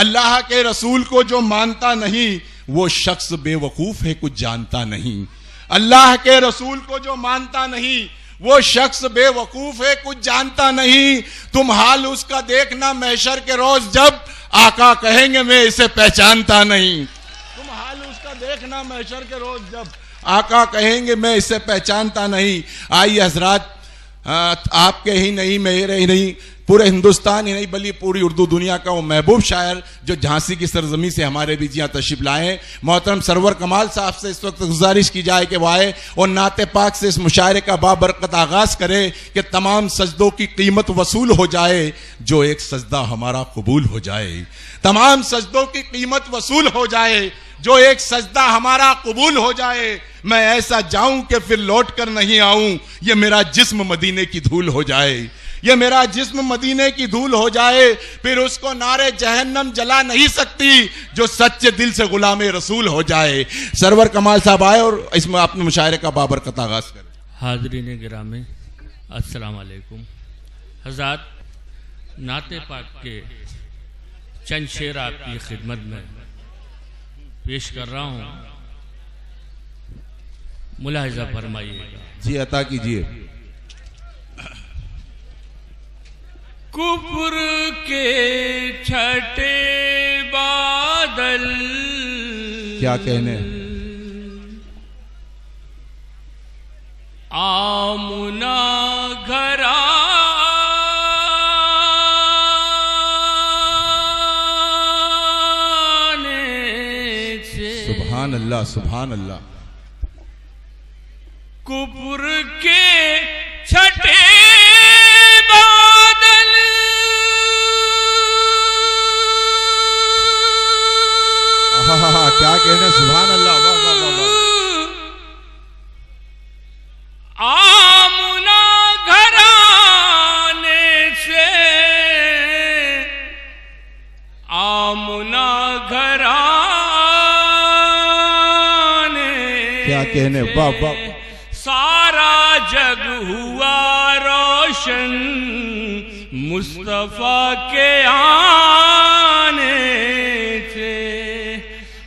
अल्लाह के रसूल को जो मानता नहीं वो शख्स बेवकूफ है, कुछ जानता नहीं। अल्लाह के रसूल को जो मानता नहीं वो शख्स बेवकूफ है, कुछ जानता नहीं। तुम हाल उसका देखना महशर के रोज जब आका कहेंगे मैं इसे पहचानता नहीं। तुम हाल उसका देखना महशर के रोज जब आका कहेंगे मैं इसे पहचानता नहीं। आइए हजरात, आपके ही नहीं, मेरे ही नहीं, पूरे हिंदुस्तान ही नहीं बल्कि पूरी उर्दू दुनिया का वो महबूब शायर जो झांसी की सरजमी से हमारे बीच यहाँ तशरीफ लाए हैं, मोहतरम सरवर कमाल साहब से इस वक्त गुजारिश की जाए कि वो आए और नाते पाक से इस मुशायरे का बाबरकत आगाज करे कि तमाम सजदों की कीमत वसूल हो जाए, जो एक सजदा हमारा कबूल हो जाए। तमाम सजदों की कीमत वसूल हो जाए, जो एक सजदा हमारा कबूल हो जाए। मैं ऐसा जाऊं कि फिर लौट कर नहीं आऊं, ये मेरा जिस्म मदीने की धूल हो जाए, ये मेरा जिस्म मदीने की धूल हो जाए। फिर उसको नारे जहन्नम जला नहीं सकती जो सच्चे दिल से गुलामे रसूल हो जाए। सरवर कमाल साहब आए और इसमें अपने मुशायरे का बाबरकत आगाज करें। हाज़रीन गिरामी अस्सलाम वालेकुम। हज़रात, नाते पाक के चंद शेर आपकी खिदमत में पेश कर रहा हूँ, मुलाहिज़ा फरमाइएगा। जी अता कीजिए। कुफ्र के छठे बादल, क्या कहने, आमुना घराने से। सुभान अल्लाह, सुभान अल्लाह। कुफ्र के छठे बादल, क्या कहने, सुभान अल्लाह, वाह वाह वाह वाह। आमुना घराने से, आमुना घराने, क्या कहने, वाह वाह। सारा जग हुआ रोशन मुस्तफा के आने से।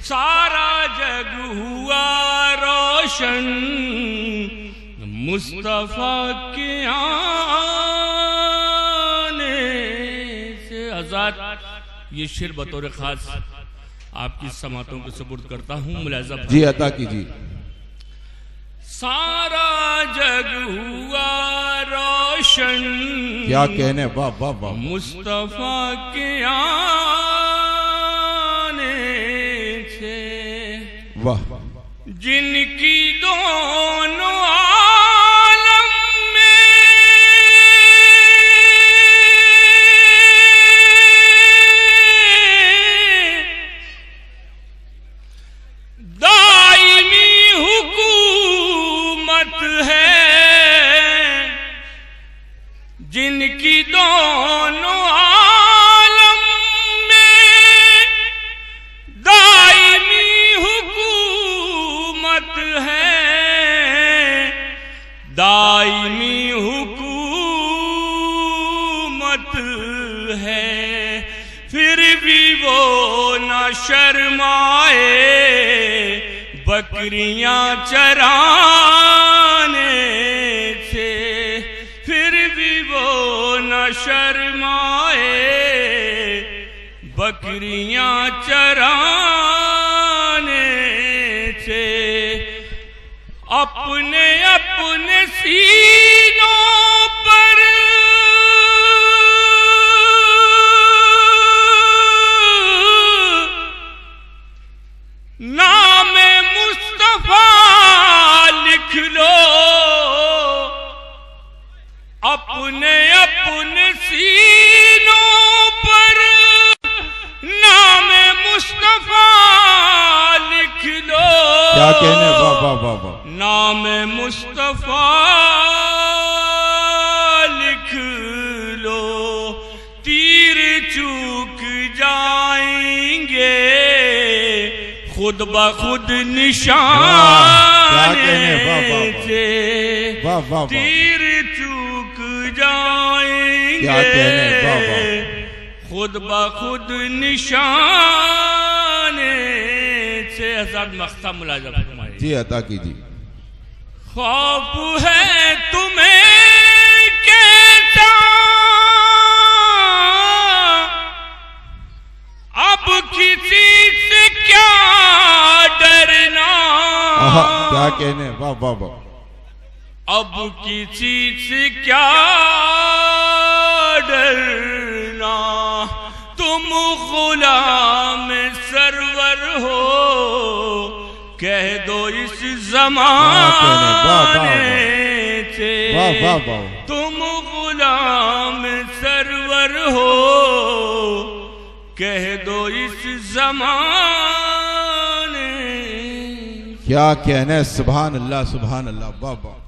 सारा जग हुआ रोशन मुस्तफा के आने से। आजाद ये शेर बतौर खास आपकी समातों को सुपुर्द करता हूँ, मुलाहिज़ा। जी अता कीजिए। सारा जग हुआ रोशन, क्या कहने, वाह वाह वाह। मुस्तफा के आने से, वाह। जिनकी दोनों आलम में दायमी हुकूमत है, जिनकी दोनों आलम में दायमी हुकूमत है, दायमी हुकूमत है। फिर भी वो न शर्माए बकरियां चराने से। फिर भी वो न शर्माए बकरियां चराने से। अपने अपने सीनों पर नाम मुस्तफा लिख लो। अपने अपने सीनों पर नाम मुस्तफा लिख लो। क्या कहने, वाह वाह वाह वाह। नाम मुस्तफा लिख लो, तीर चूक जाएंगे खुद ब खुद निशान से। तीर चूक जाएंगे खुद ब खुद निशाने से हज़रत मख्ता मुलाज़ा फरमाए। जी अता कीजिए। खौफ है तुम्हें कैसा अब किसी से क्या डरना। क्या कहने, वाह वाह वाह। अब किसी से क्या डरना, तुम गुलाम सरवर हो, कह दो इस ज़माने से। तुम गुलाम सरवर हो, कह दो इस ज़माने। क्या कहने, सुभान अल्लाह वाह वाह।